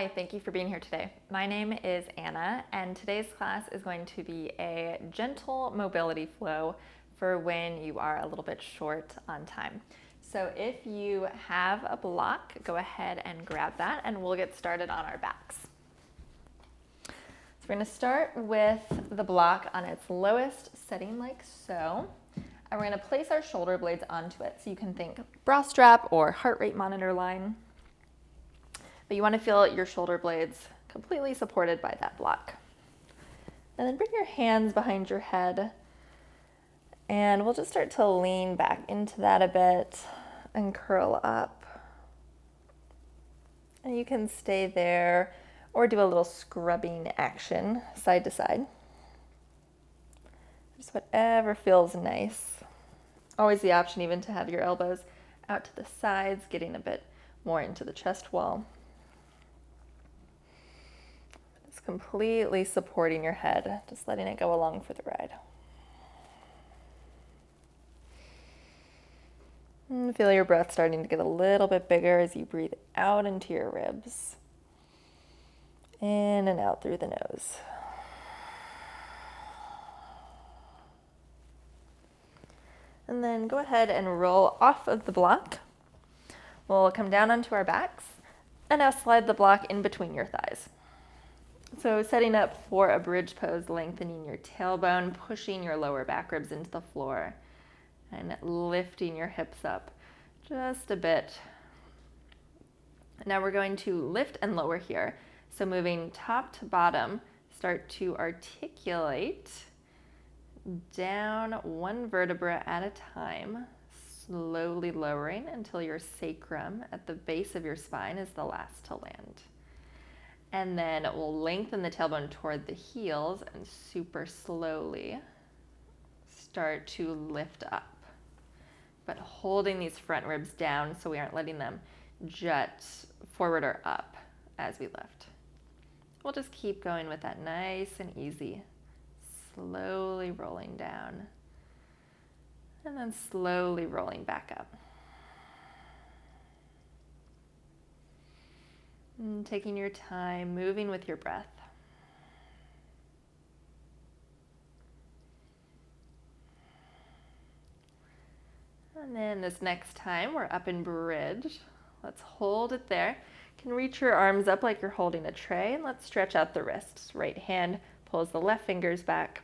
Hi, thank you for being here today. My name is Anna, and today's class is going to be a gentle mobility flow for when you are a little bit short on time. So if you have a block, go ahead and grab that, and we'll get started on our backs. So we're going to start with the block on its lowest setting like so, and we're going to place our shoulder blades onto it. So you can think bra strap or heart rate monitor line. But you want to feel your shoulder blades completely supported by that block. And then bring your hands behind your head, and we'll just start to lean back into that a bit and curl up. And you can stay there or do a little scrubbing action side to side. Just whatever feels nice. Always the option even to have your elbows out to the sides, getting a bit more into the chest wall. Completely supporting your head, just letting it go along for the ride. And feel your breath starting to get a little bit bigger as you breathe out into your ribs. In and out through the nose. And then go ahead and roll off of the block. We'll come down onto our backs, and now slide the block in between your thighs. So setting up for a bridge pose, lengthening your tailbone, pushing your lower back ribs into the floor, and lifting your hips up just a bit. Now we're going to lift and lower here. So moving top to bottom, start to articulate down one vertebra at a time, slowly lowering until your sacrum at the base of your spine is the last to land. And then we'll lengthen the tailbone toward the heels and super slowly start to lift up. But holding these front ribs down so we aren't letting them jut forward or up as we lift. We'll just keep going with that nice and easy. Slowly rolling down. And then slowly rolling back up. And taking your time, moving with your breath. And then this next time, we're up in bridge. Let's hold it there. You can reach your arms up like you're holding a tray, and let's stretch out the wrists. Right hand pulls the left fingers back.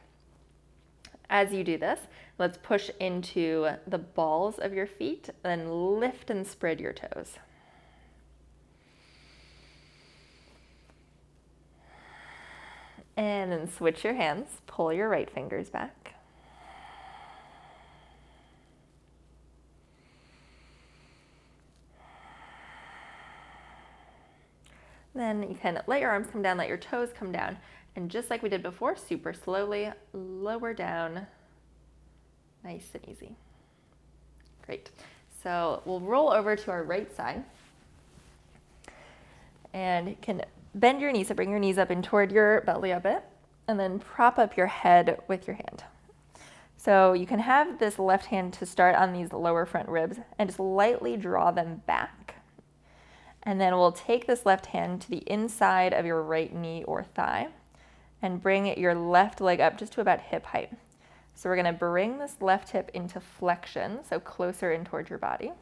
As you do this, let's push into the balls of your feet, then lift and spread your toes. And then switch your hands, pull your right fingers back. Then you can let your arms come down, let your toes come down, and just like we did before, super slowly lower down, nice and easy. Great. So we'll roll over to our right side, and you can bend your knees, so bring your knees up and toward your belly a bit, and then prop up your head with your hand. So you can have this left hand to start on these lower front ribs and just lightly draw them back. And then we'll take this left hand to the inside of your right knee or thigh and bring your left leg up just to about hip height. So we're going to bring this left hip into flexion, so closer in towards your body,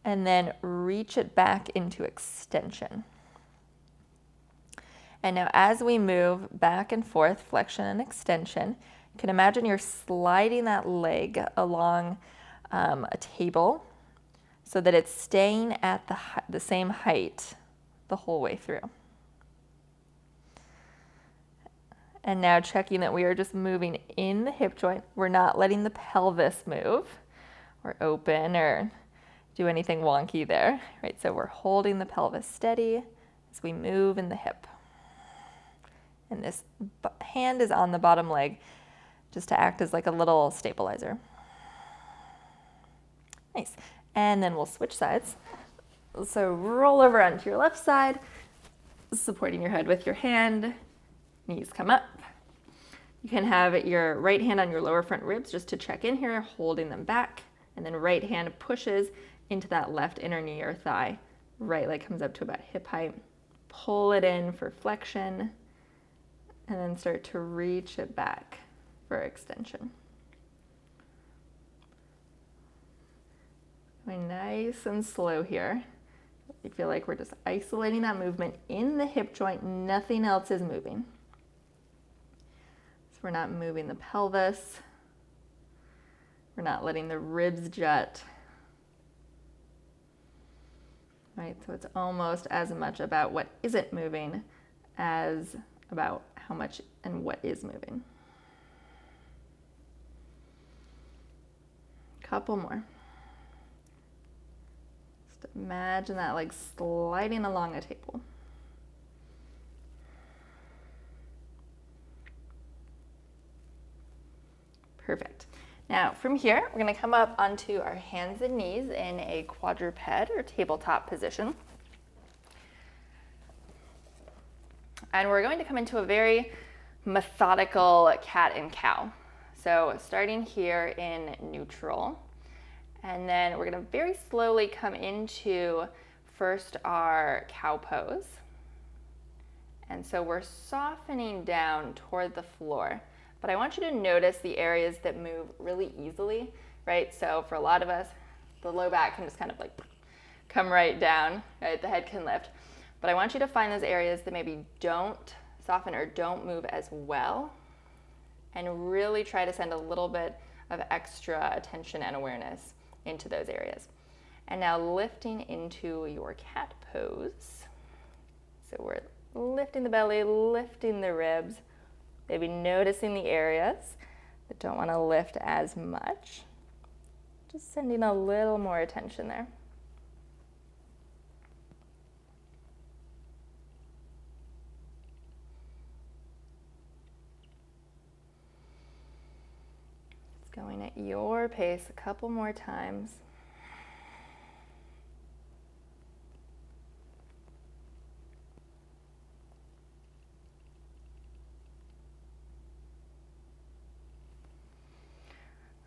and then reach it back into extension. And now as we move back and forth, flexion and extension, you can imagine you're sliding that leg along a table so that it's staying at the same height the whole way through. And now checking that we are just moving in the hip joint. We're not letting the pelvis move or open or do anything wonky there, right? So we're holding the pelvis steady as we move in the hip. And this hand is on the bottom leg just to act as like a little stabilizer. Nice. And then we'll switch sides. So roll over onto your left side, supporting your head with your hand, knees come up. You can have your right hand on your lower front ribs just to check in here, holding them back, and then right hand pushes into that left inner knee or thigh. Right leg comes up to about hip height. pull it in for flexion, and then start to reach it back for extension. Going nice and slow here. You feel like we're just isolating that movement in the hip joint, nothing else is moving. So we're not moving the pelvis. We're not letting the ribs jut. Right, so it's almost as much about what isn't moving as about how much and what is moving. Couple more. Just imagine that like sliding along a table. Perfect. Now from here, we're going to come up onto our hands and knees in a quadruped or tabletop position. And we're going to come into a very methodical cat and cow. So starting here in neutral, and then we're going to very slowly come into first our cow pose. And so we're softening down toward the floor. But I want you to notice the areas that move really easily, right? So for a lot of us, the low back can just kind of like come right down, right? The head can lift. But I want you to find those areas that maybe don't soften or don't move as well, and really try to send a little bit of extra attention and awareness into those areas. And now lifting into your cat pose. So we're lifting the belly, lifting the ribs, maybe noticing the areas that don't want to lift as much. Just sending a little more attention there. It's going at your pace a couple more times.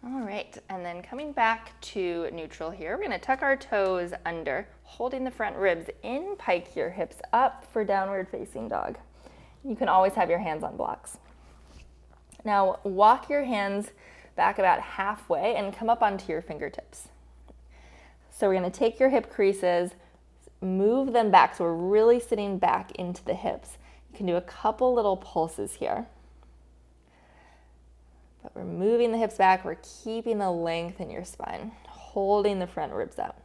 All right, and then coming back to neutral here, we're going to tuck our toes under, holding the front ribs in, pike your hips up for downward facing dog. You can always have your hands on blocks. Now walk your hands back about halfway and come up onto your fingertips. So we're going to take your hip creases, move them back, so we're really sitting back into the hips. You can do a couple little pulses here. But we're moving the hips back, we're keeping the length in your spine, holding the front ribs out.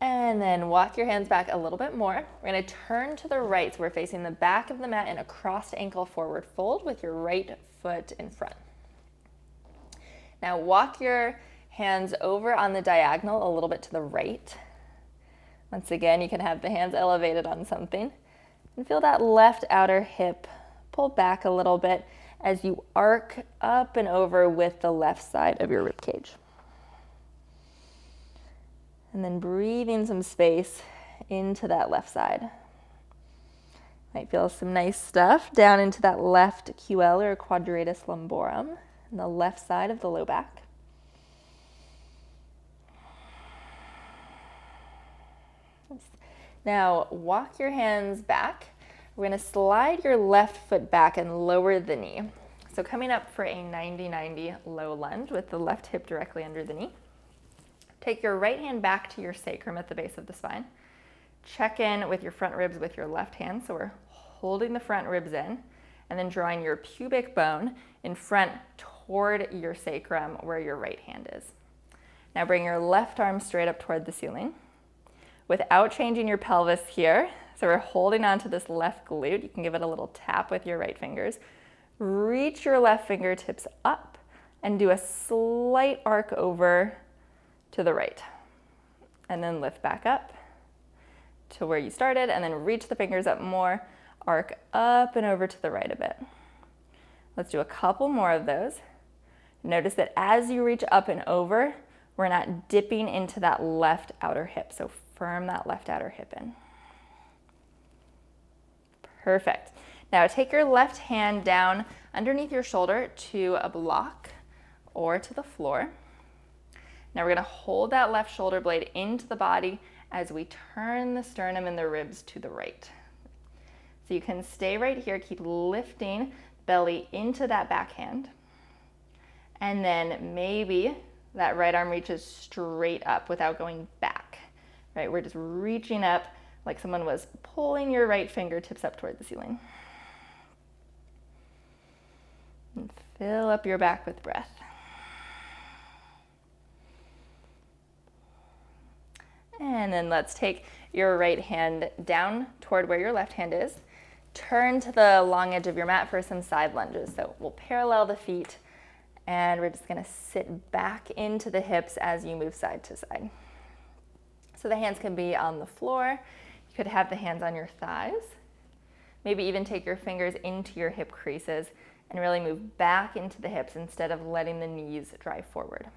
And then walk your hands back a little bit more. We're going to turn to the right, so we're facing the back of the mat in a crossed ankle forward fold with your right foot in front. Now walk your hands over on the diagonal a little bit to the right. Once again, you can have the hands elevated on something. And feel that left outer hip pull back a little bit as you arc up and over with the left side of your rib cage. And then breathing some space into that left side. Might feel some nice stuff down into that left QL or quadratus lumborum and the left side of the low back. Now walk your hands back. We're going to slide your left foot back and lower the knee. So coming up for a 90-90 low lunge with the left hip directly under the knee. Take your right hand back to your sacrum at the base of the spine. Check in with your front ribs with your left hand. So we're holding the front ribs in and then drawing your pubic bone in front toward your sacrum where your right hand is. Now bring your left arm straight up toward the ceiling without changing your pelvis here. So we're holding on to this left glute. You can give it a little tap with your right fingers. Reach your left fingertips up and do a slight arc over to the right. And then lift back up to where you started and then reach the fingers up more. Arc up and over to the right a bit. Let's do a couple more of those. Notice that as you reach up and over, we're not dipping into that left outer hip. So firm that left outer hip in. Perfect. Now take your left hand down underneath your shoulder to a block or to the floor. Now we're going to hold that left shoulder blade into the body as we turn the sternum and the ribs to the right. So you can stay right here, keep lifting belly into that backhand. And then maybe that right arm reaches straight up without going back, right? We're just reaching up like someone was pulling your right fingertips up toward the ceiling. And fill up your back with breath. And then let's take your right hand down toward where your left hand is. Turn to the long edge of your mat for some side lunges. So we'll parallel the feet, and we're just gonna sit back into the hips as you move side to side. So the hands can be on the floor. You could have the hands on your thighs. Maybe even take your fingers into your hip creases and really move back into the hips instead of letting the knees drive forward.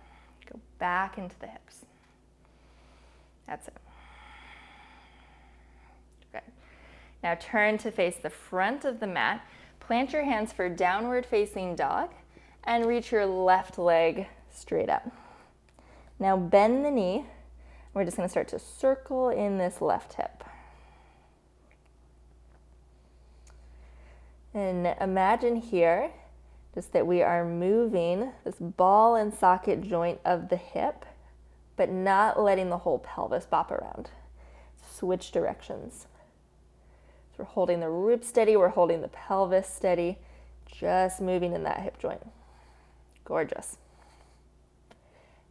Go back into the hips. That's it. Okay. Now turn to face the front of the mat. Plant your hands for downward facing dog and reach your left leg straight up. Now bend the knee. We're just going to start to circle in this left hip. And imagine here just that we are moving this ball and socket joint of the hip, but not letting the whole pelvis bop around. Switch directions. So we're holding the ribs steady, we're holding the pelvis steady, just moving in that hip joint. Gorgeous.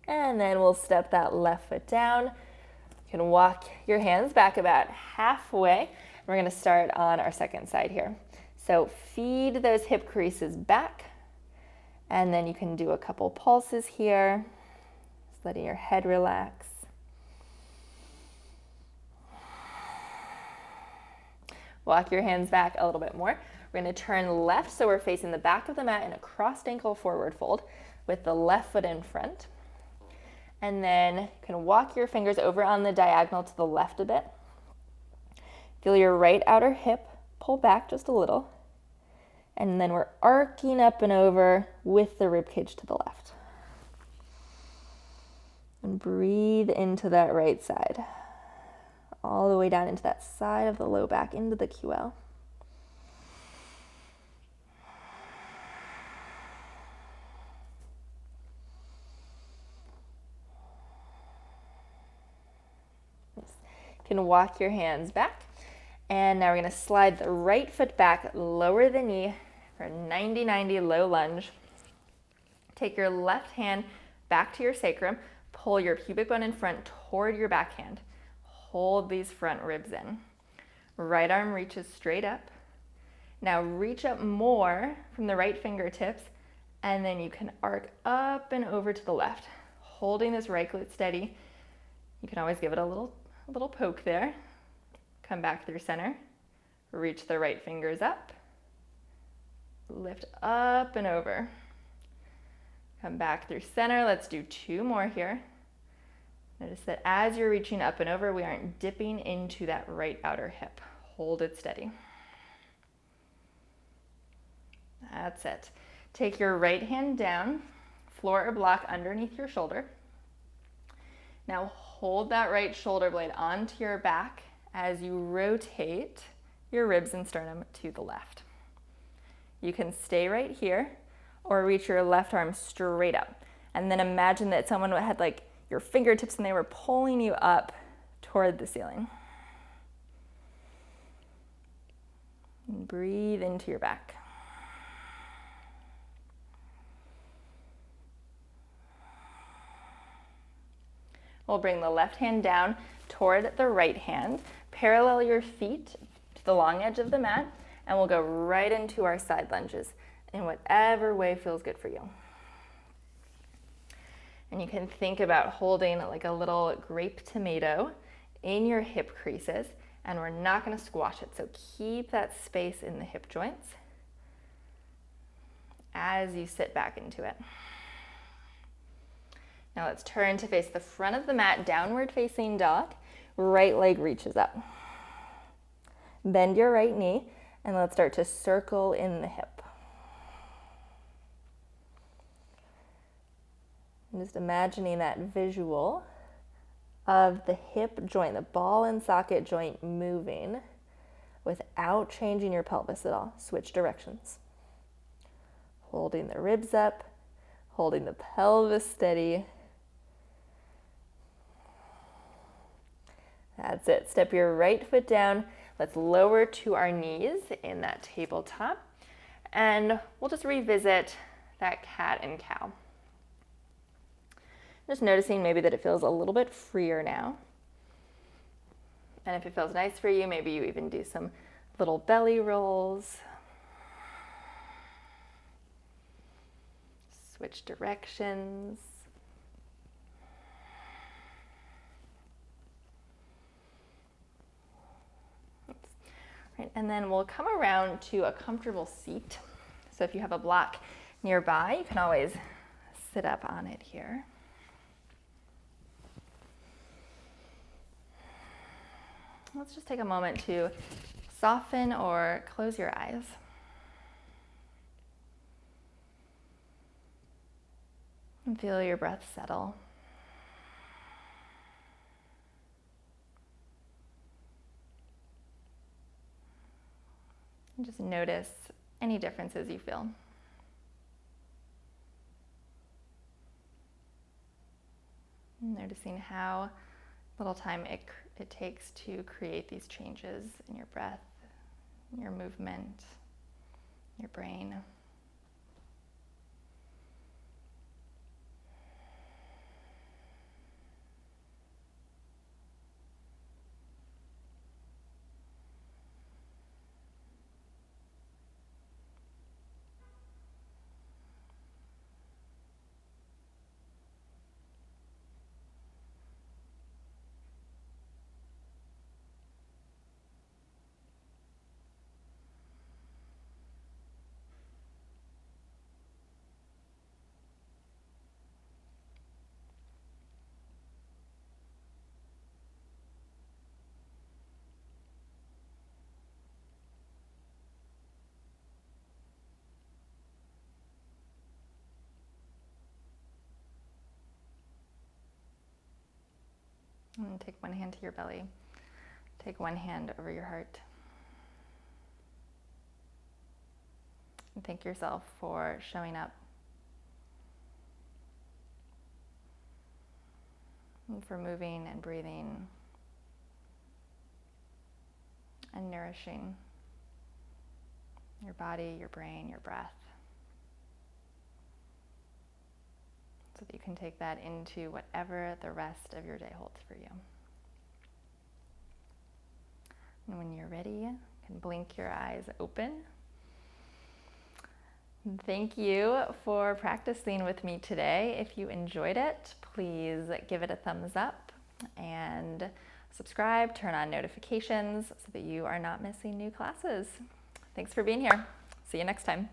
And then we'll step that left foot down. You can walk your hands back about halfway. We're gonna start on our second side here. So feed those hip creases back, and then you can do a couple pulses here, just letting your head relax. Walk your hands back a little bit more. We're gonna turn left, so we're facing the back of the mat in a crossed ankle forward fold with the left foot in front. And then you can walk your fingers over on the diagonal to the left a bit. Feel your right outer hip pull back just a little. And then we're arcing up and over with the rib cage to the left. And breathe into that right side. All the way down into that side of the low back, into the QL. You can walk your hands back. And now we're going to slide the right foot back, lower the knee for a 90-90 low lunge. Take your left hand back to your sacrum, pull your pubic bone in front toward your backhand. Hold these front ribs in. Right arm reaches straight up. Now reach up more from the right fingertips, and then you can arc up and over to the left, holding this right glute steady. You can always give it a little poke there. Come back through center, reach the right fingers up, lift up and over. Come back through center, let's do 2 more here. Notice that as you're reaching up and over, we aren't dipping into that right outer hip. Hold it steady. That's it. Take your right hand down, floor or block underneath your shoulder. Now hold that right shoulder blade onto your back as you rotate your ribs and sternum to the left. You can stay right here or reach your left arm straight up. And then imagine that someone had like your fingertips and they were pulling you up toward the ceiling. And breathe into your back. We'll bring the left hand down toward the right hand. Parallel your feet to the long edge of the mat, and we'll go right into our side lunges in whatever way feels good for you. And you can think about holding like a little grape tomato in your hip creases, and we're not going to squash it. So keep that space in the hip joints as you sit back into it. Now let's turn to face the front of the mat, downward facing dog. Right leg reaches up. Bend your right knee, and let's start to circle in the hip. And just imagining that visual of the hip joint, the ball and socket joint moving without changing your pelvis at all. Switch directions. Holding the ribs up, holding the pelvis steady. That's it. Step your right foot down. Let's lower to our knees in that tabletop. And we'll just revisit that cat and cow. Just noticing maybe that it feels a little bit freer now. And if it feels nice for you, maybe you even do some little belly rolls. Switch directions. Right, and then we'll come around to a comfortable seat. So if you have a block nearby, you can always sit up on it here. Let's just take a moment to soften or close your eyes. And feel your breath settle. And just notice any differences you feel. Noticing how little time it takes to create these changes in your breath, your movement, your brain. And take one hand to your belly. Take one hand over your heart. And thank yourself for showing up. And for moving and breathing and nourishing your body, your brain, your breath. So that you can take that into whatever the rest of your day holds for you. And when you're ready, you can blink your eyes open. Thank you for practicing with me today. If you enjoyed it, please give it a thumbs up and subscribe, turn on notifications so that you are not missing new classes. Thanks for being here. See you next time.